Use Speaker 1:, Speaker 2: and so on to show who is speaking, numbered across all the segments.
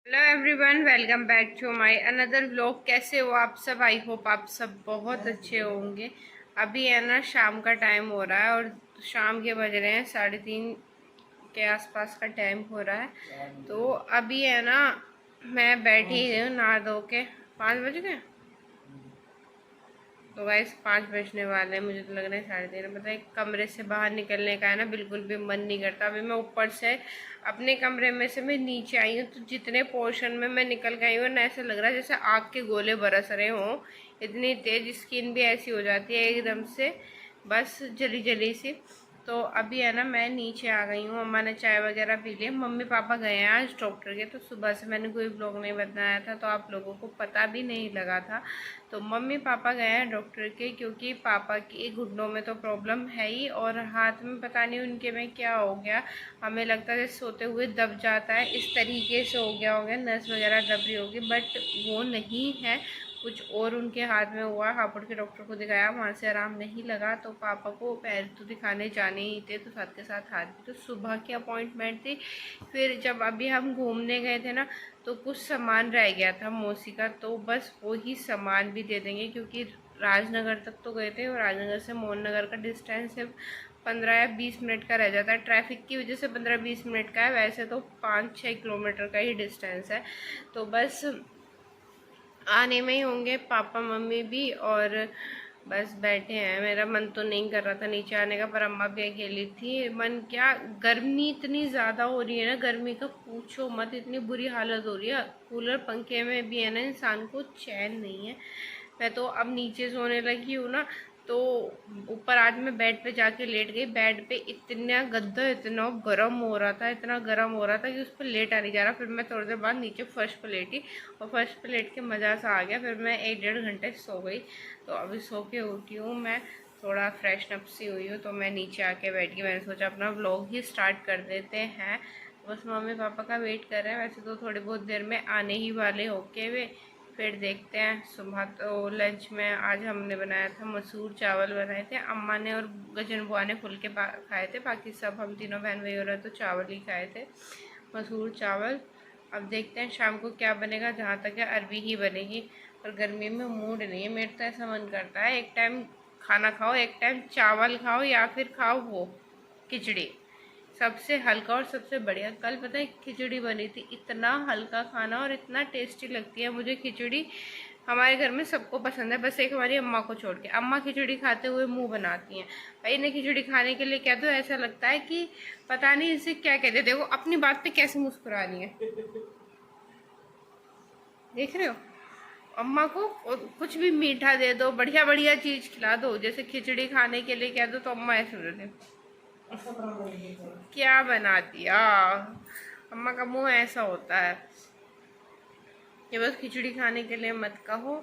Speaker 1: Hello everyone, welcome back to my another vlog. कैसे हो आप सब? आई होप आप सब बहुत अच्छे होंगे। अभी है ना शाम का टाइम हो रहा है और शाम के बज रहे हैं 3:30 के आसपास का टाइम हो रहा है। तो अभी है ना मैं बैठी हूँ नहा धो के। 5 बज गए। तो गाइस 5 बजने वाले हैं, मुझे तो लग रहा है 3:30। पता है कमरे से बाहर निकलने का है ना बिल्कुल भी मन नहीं करता। अभी मैं ऊपर से अपने कमरे में से मैं नीचे आई हूँ, तो जितने पोर्शन में मैं निकल गई हूँ ना ऐसा लग रहा है जैसे आग के गोले बरस रहे हों। इतनी तेज स्किन भी ऐसी हो जाती है एकदम से, बस जली जली सी। तो अभी है ना मैं नीचे आ गई हूँ। अम्मा ने चाय वगैरह पी ली। मम्मी पापा गए हैं आज डॉक्टर के, तो सुबह से मैंने कोई ब्लॉग नहीं बनाया था तो आप लोगों को पता भी नहीं लगा था। तो मम्मी पापा गए हैं डॉक्टर के, क्योंकि पापा की घुटनों में तो प्रॉब्लम है ही, और हाथ में पता नहीं उनके में क्या हो गया। हमें लगता है जैसे सोते हुए दब जाता है, इस तरीके से हो गया होगा, नस वगैरह दब रही होगी, बट वो नहीं है। कुछ और उनके हाथ में हुआ। हापुड़ के डॉक्टर को दिखाया, वहाँ से आराम नहीं लगा, तो पापा को पैर तो दिखाने जाने ही थे, तो साथ के साथ हाथ भी। तो सुबह की अपॉइंटमेंट थी। फिर जब अभी हम घूमने गए थे ना, तो कुछ सामान रह गया था मौसी का, तो बस वही सामान भी दे देंगे, क्योंकि राजनगर तक तो गए थे और राजनगर से मोहन नगर का डिस्टेंस सिर्फ 15 या 20 मिनट का रह जाता है। ट्रैफिक की वजह से 15-20 मिनट का है, वैसे तो 5-6 किलोमीटर का ही डिस्टेंस है। तो बस आने में ही होंगे पापा मम्मी भी, और बस बैठे हैं। मेरा मन तो नहीं कर रहा था नीचे आने का, पर अम्मा भी अकेली थी। मन क्या, गर्मी इतनी ज़्यादा हो रही है ना, गर्मी का पूछो मत, इतनी बुरी हालत हो रही है। कूलर पंखे में भी है ना इंसान को चैन नहीं है। मैं तो अब नीचे सोने लगी हूँ ना, तो ऊपर आज मैं बेड पे जाके लेट गई। बेड पे इतना गद्दा इतना गर्म हो रहा था, इतना गर्म हो रहा था कि उस पर लेटा नहीं जा रहा। फिर मैं थोड़ी देर बाद नीचे फर्श पे लेटी, और फर्श पे लेट के मज़ा सा आ गया। फिर मैं 1-1.5 घंटे सो गई। तो अभी सो के उठी हूँ मैं, थोड़ा फ्रेशन अप सी हुई हूँ, तो मैं नीचे आके बैठ गई। मैंने सोचा अपना व्लॉग ही स्टार्ट कर देते हैं। बस मम्मी पापा का वेट कर रहे हैं, वैसे तो थोड़ी बहुत देर में आने ही वाले होके वे। फिर देखते हैं। सुबह तो लंच में आज हमने बनाया था मसूर चावल बनाए थे अम्मा ने, और गजन बुआ ने फुल के खाए थे। बाकी सब हम तीनों बहन भाई हो रहे तो चावल ही खाए थे, मसूर चावल। अब देखते हैं शाम को क्या बनेगा। जहाँ तक है अरबी ही बनेगी, पर गर्मी में मूड नहीं है। मेरा तो ऐसा मन करता है एक टाइम खाना खाओ, एक टाइम चावल खाओ, या फिर खाओ वो खिचड़ी, सबसे हल्का और सबसे बढ़िया। कल पता है खिचड़ी बनी थी, इतना हल्का खाना और इतना टेस्टी लगती है मुझे खिचड़ी। हमारे घर में सबको पसंद है, बस एक हमारी अम्मा को छोड़ के। अम्मा खिचड़ी खाते हुए मुंह बनाती हैं। भाई इन्हें खिचड़ी खाने के लिए कह दो, ऐसा लगता है कि पता नहीं इसे क्या कहते हैं। देखो अपनी बात पे कैसे मुस्कुरा रही है, देख रहे हो? अम्मा को कुछ भी मीठा दे दो, बढ़िया बढ़िया चीज खिला दो, जैसे खिचड़ी खाने के लिए कह दो तो अम्मा ऐसे बोलते क्या बना दिया। अम्मा का मुंह ऐसा होता है कि बस खिचड़ी खाने के लिए मत कहो,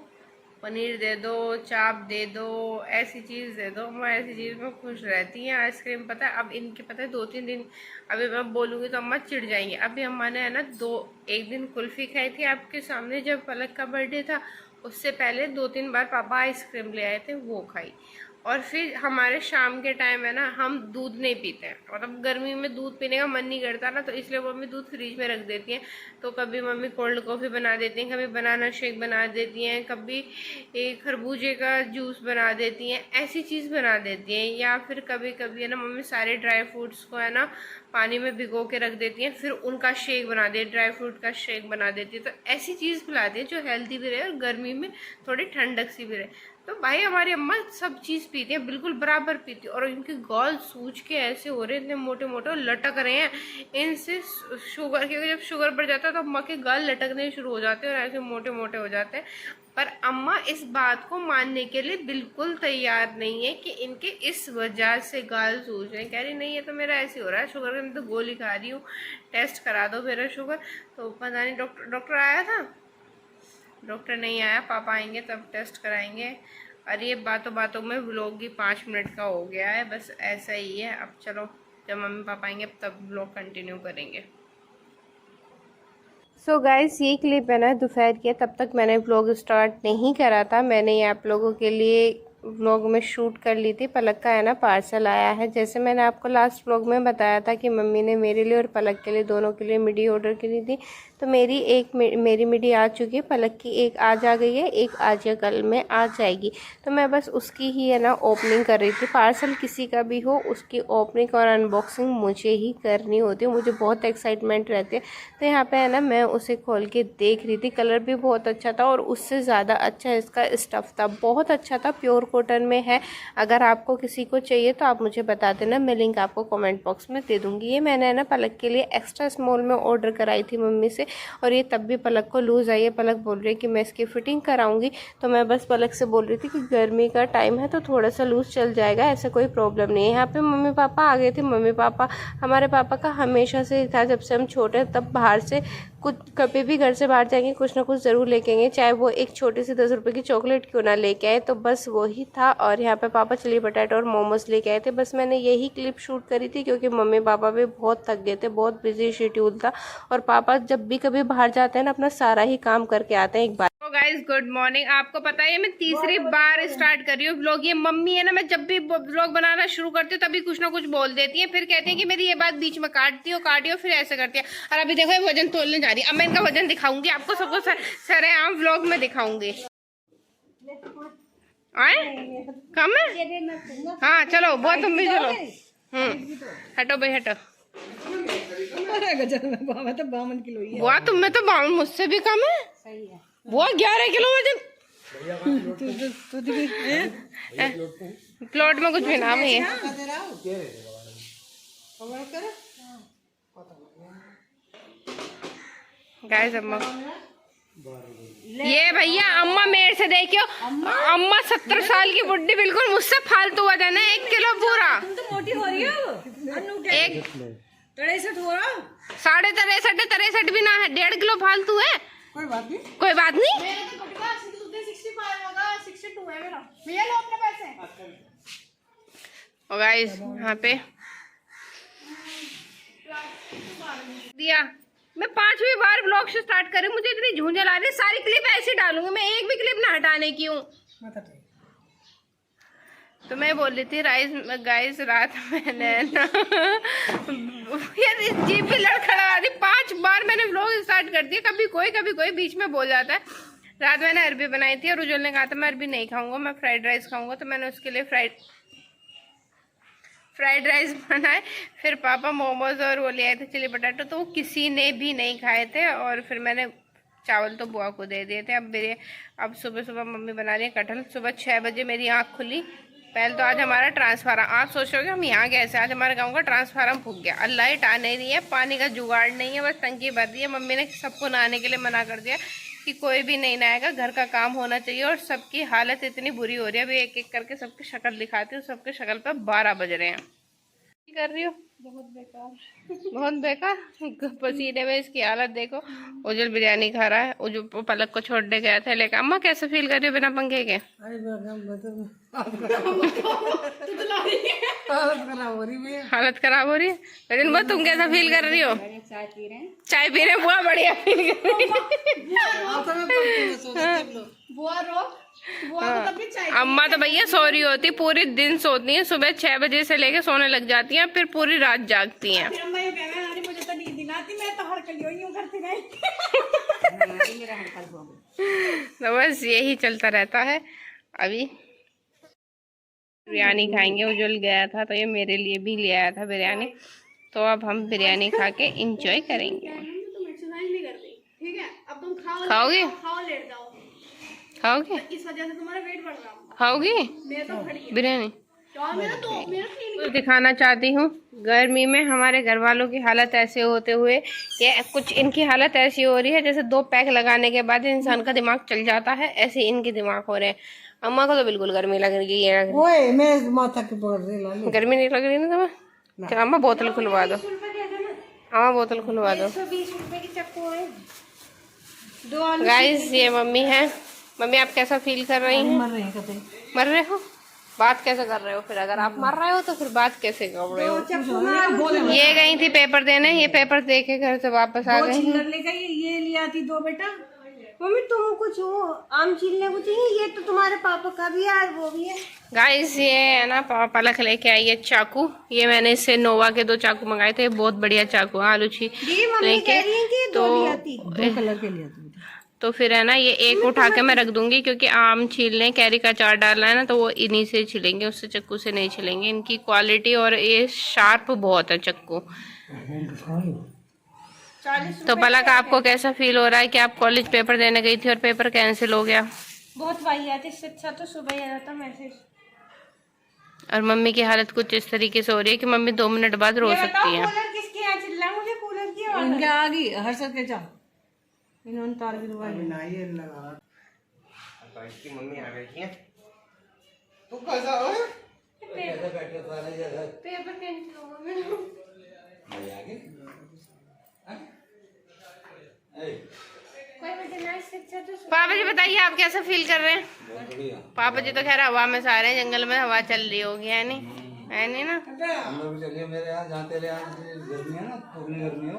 Speaker 1: पनीर दे दो, चाप दे दो, ऐसी चीज़ दे दो। अम्मा ऐसी चीज़ में खुश रहती हैं। आइसक्रीम पता है अब इनके, पता है 2-3 दिन अभी मैं बोलूँगी तो अम्मा चिढ़ जाएंगे। अभी अम्मा ने है ना एक दिन कुल्फ़ी खाई थी आपके सामने जब पलक का बर्थडे था, उससे पहले 2-3 बार पापा आइसक्रीम ले आए थे, वो खाई। और फिर हमारे शाम के टाइम है ना, हम दूध नहीं पीते हैं, मतलब गर्मी में दूध पीने का मन नहीं करता ना, तो इसलिए मम्मी दूध फ्रिज में रख देती हैं। तो कभी मम्मी कोल्ड कॉफ़ी बना देती हैं, कभी बनाना शेक बना देती हैं, कभी एक खरबूजे का जूस बना देती हैं, ऐसी चीज़ बना देती हैं। या फिर कभी कभी है ना मम्मी सारे ड्राई फ्रूट्स को है ना पानी में भिगो के रख देती हैं, फिर उनका शेक बना देती, ड्राई फ्रूट का शेक बना देती है। तो ऐसी चीज़ पिलाती हैं जो हेल्दी भी रहे और गर्मी में थोड़ी ठंडक सी भी रहे। तो भाई हमारी अम्मा सब चीज़ पीती है, बिल्कुल बराबर पीती है। और इनके गाल सूज के ऐसे हो रहे हैं, इतने मोटे मोटे और लटक रहे हैं। इनसे शुगर, क्योंकि जब शुगर बढ़ जाता है तो अम्मा के गाल लटकने शुरू हो जाते हैं और ऐसे मोटे मोटे हो जाते हैं। पर अम्मा इस बात को मानने के लिए बिल्कुल तैयार नहीं है कि इनके इस वजह से गाल सूज रहे हैं। कह रही नहीं, ये तो मेरा ऐसे हो रहा है शुगर का, मैं तो गोली खा रही हूँ, टेस्ट करा दो मेरा शुगर। तो पता नहीं डॉक्टर आया था, डॉक्टर नहीं आया, पापा आएंगे तब टेस्ट कराएंगे। अरे ये बातों बातों में व्लॉग ही 5 मिनट का हो गया है, बस ऐसा ही है। अब चलो जब मम्मी पापा आएंगे तब व्लॉग कंटिन्यू करेंगे। सो गाइस ये क्लिप है ना दोपहर की है, तब तक मैंने व्लॉग स्टार्ट नहीं करा था। मैंने ये आप लोगों के लिए व्लॉग में शूट कर ली थी। पलक का है ना पार्सल आया है। जैसे मैंने आपको लास्ट व्लॉग में बताया था कि मम्मी ने मेरे लिए और पलक के लिए दोनों के लिए मिडी ऑर्डर करी थी, तो मेरी मिडी आ चुकी है। पलक की एक आज आ गई है, एक आज या कल में आ जाएगी। तो मैं बस उसकी ही है ना ओपनिंग कर रही थी। पार्सल किसी का भी हो उसकी ओपनिंग और अनबॉक्सिंग मुझे ही करनी होती है, मुझे बहुत एक्साइटमेंट रहती है। तो यहाँ पे है ना मैं उसे खोल के देख रही थी। कलर भी बहुत अच्छा था और उससे ज़्यादा अच्छा इसका स्टफ़ था, बहुत अच्छा था। प्योर कॉटन में है। अगर आपको किसी को चाहिए तो आप मुझे बता देना, मैं लिंक आपको कमेंट बॉक्स में दे दूँगी। ये मैंने है ना पलक के लिए एक्स्ट्रा स्मॉल में ऑर्डर कराई थी मम्मी से, और ये तब भी पलक को लूज़ आई है। पलक बोल रही है कि मैं इसकी फ़िटिंग कराऊंगी, तो मैं बस पलक से बोल रही थी कि गर्मी का टाइम है तो थोड़ा सा लूज़ चल जाएगा, ऐसा कोई प्रॉब्लम नहीं है। यहाँ पे मम्मी पापा आ गए थे। मम्मी पापा, हमारे पापा का हमेशा से था, जब से हम छोटे तब बाहर से कुछ, कभी भी घर से बाहर जाएंगे कुछ ना कुछ ज़रूर लेके आएंगे, चाहे वो एक छोटी सी 10 रुपये की चॉकलेट क्यों ना लेके आए। तो बस वही था। और यहाँ पे पापा चिली पटाटो और मोमोज लेके आए थे। बस मैंने यही क्लिप शूट करी थी क्योंकि मम्मी पापा भी बहुत थक गए थे, बहुत बिजी शेड्यूल था। और पापा जब भी कभी बाहर जाते हैं ना अपना सारा ही काम करके आते हैं एक बार। तो गाइज गुड मॉर्निंग। आपको पता है मैं तीसरी बार स्टार्ट कर रही हूँ व्लॉग। ये मम्मी है ना, मैं जब भी व्लॉग बनाना शुरू करती हूँ तभी कुछ ना कुछ बोल देती है, फिर कहती है कि मेरी ये बात बीच में काटती हो फिर ऐसे करती है। और अभी देखो ये वजन तोलने जा रही है। अब मैं इनका वजन दिखाऊंगी आपको, सबको सरेआम व्लॉग में दिखाऊंगी। आए कम है? हाँ चलो बुआ तुम भी चलो। हटो भाई हटो।
Speaker 2: तो 52 किलो ही है।
Speaker 1: बुआ तुम में तो 52 मुझसे भी कम है।
Speaker 2: सही है।
Speaker 1: बुआ 11 किलो वजन। प्लॉट में कुछ भी ना भैया। गाइस अम्मा, ये भैया अम्मा मेरे से देखियो, अम्मा 70 साल की बुढ़ी, बिल्कुल मुझसे फालतू वजन है 1 किलो पूरा।
Speaker 2: तुम तो मोटी हो रही हो।
Speaker 1: एक
Speaker 2: 63 हो रहा।
Speaker 1: 63.63 भी ना है, 1.5 किलो फालतू है।
Speaker 2: कोई बात नहीं,
Speaker 1: कोई बात नहीं। और गाइस यहाँ पे दिया, मैं 5वीं बार ब्लॉग से स्टार्ट करी, मुझे इतनी झूंझल आ रही है। सारी क्लिप ऐसे डालूंगी मैं, एक भी क्लिप ना हटाने की हूँ। तो मैं बोल रही थी गाइस रात मैंने ना यार इस जीप पे लड़खड़ा दी। 5 बार मैंने व्लॉग स्टार्ट कर दिया, कभी कोई बीच में बोल जाता है। रात मैंने अरबी बनाई थी और उज्जवल ने कहा था मैं अरबी नहीं खाऊंगा, मैं फ्राइड राइस खाऊंगा, तो मैंने उसके लिए फ्राइड राइस बनाए। फिर पापा मोमोज और वो ले आए थे चिली पटाटो, तो वो किसी ने भी नहीं खाए थे। और फिर मैंने चावल तो बुआ को दे दिए थे। अब सुबह सुबह मम्मी बना रही है कटहल। सुबह 6 बजे मेरी आँख खुली। पहले तो आज हमारा ट्रांसफार्मर, आप सोच रहे हो कि हम यहाँ कैसे, आज हमारे गांव का ट्रांसफार्मर फूक गया। और लाइट आ नहीं रही है, पानी का जुगाड़ नहीं है, बस टंकी भर दी है। मम्मी ने सबको नहाने के लिए मना कर दिया कि कोई भी नहीं नहाएगा, घर का काम होना चाहिए। और सबकी हालत इतनी बुरी हो रही है, अभी एक एक करके सबकी शक्ल दिखाती हूँ। सबके शक्ल पे 12 बज रहे हैं। कर रही हो बहुत बेकार पसीने में इसकी हालत देखो। उज्जवल बिरयानी खा रहा है, उज्जवल पलक को छोड़ने गया था लेकर। अम्मा कैसे फील कर रही हो बिना पंखे के? हालत खराब हो रही है। लेकिन बुआ तुम कैसा फील कर रही हो? चाय पी रहे बुआ, बढ़िया फील कर रही है। अम्मा तो भैया सो रही होती, पूरी दिन सोती हैं, सुबह 6 बजे से लेके सोने लग जाती हैं, फिर पूरी रात जागती हैं। तो बस यही चलता रहता है। अभी बिरयानी खाएंगे, उज्जवल गया था तो ये मेरे लिए भी ले आया था बिरयानी। तो अब हम बिरयानी खा के इंजॉय करेंगे। खाओगे? खाओगे? इस वजह से तुम्हारा वेट बढ़ रहा है। खाओगी बिरयानी? तो दिखाना चाहती हूँ, गर्मी में हमारे घर वालों की हालत ऐसे होते हुए, ये कुछ इनकी हालत ऐसी हो रही है जैसे 2 पैक लगाने के बाद इंसान का दिमाग चल जाता है, ऐसे इनके दिमाग हो रहे हैं। अम्मा को तो बिल्कुल गर्मी लग रही है। गर्मी नहीं लग रही ना तुम्हें? चलो अम्मा बोतल खुलवा दो, अम्मा बोतल खुलवा दो। गाइस ये मम्मी है। मम्मी आप कैसा फील कर रही हैं? मर रहे हो? बात कैसे कर रहे हो फिर? अगर आप मर रहे हो तो फिर बात कैसे कर रहे हो? ये गई थी पेपर देने, ये पेपर दे के घर से वापस आ गई।
Speaker 2: ये लिया थी 2 बेटा, मम्मी तुम कुछ वो आम छीलने को चाहिए, ये तो तुम्हारे पापा का भी है और वो भी है।
Speaker 1: गाइस ये है ना पापा लख लेके आई है चाकू। ये मैंने इससे नोवा के 2 चाकू मंगाए थे, बहुत बढ़िया चाकू है आलू छी लेके। तो
Speaker 2: दो कलर के लिए
Speaker 1: तो फिर है ना ये एक उठा के मैं रख दूंगी, क्योंकि आम छीलने कैरी का अचार डालना है ना, तो वो इन्हीं से छिलेंगे, उससे चक्कू से नहीं छिलेंगे। इनकी क्वालिटी और ये शार्प बहुत है चक्कू। तो पलक आपको कैसा फील हो रहा है कि आप कॉलेज पेपर देने गई थी और पेपर कैंसिल हो गया?
Speaker 2: बहुत वाहियात, इससे अच्छा तो सुबह ही आ जाता मैसेज।
Speaker 1: और मम्मी की हालत कुछ इस तरीके से हो रही है कि मम्मी 2 मिनट बाद रो सकती है।
Speaker 2: कूलर किसके यहाँ चल रहा है? मुझे कूलर की आवाज इनके आ गई। हर्षद के जा, इन्होंने तार भी दबा दिया।
Speaker 3: इसकी मम्मी आ गई है। तू कैसा हो?
Speaker 1: पेपर कैंसिल हो गया मेरा। पापा जी बताइए आप कैसा फील कर रहे हैं? पापा जी तो खैर हवा में सो रहे हैं, जंगल में हवा चल रही होगी, है नहीं? है नहीं ना?
Speaker 3: हम लोग चलिए मेरे यहाँ, जहाँ तेरे यहाँ गर्मी है ना, थोड़ी गर्मी हो।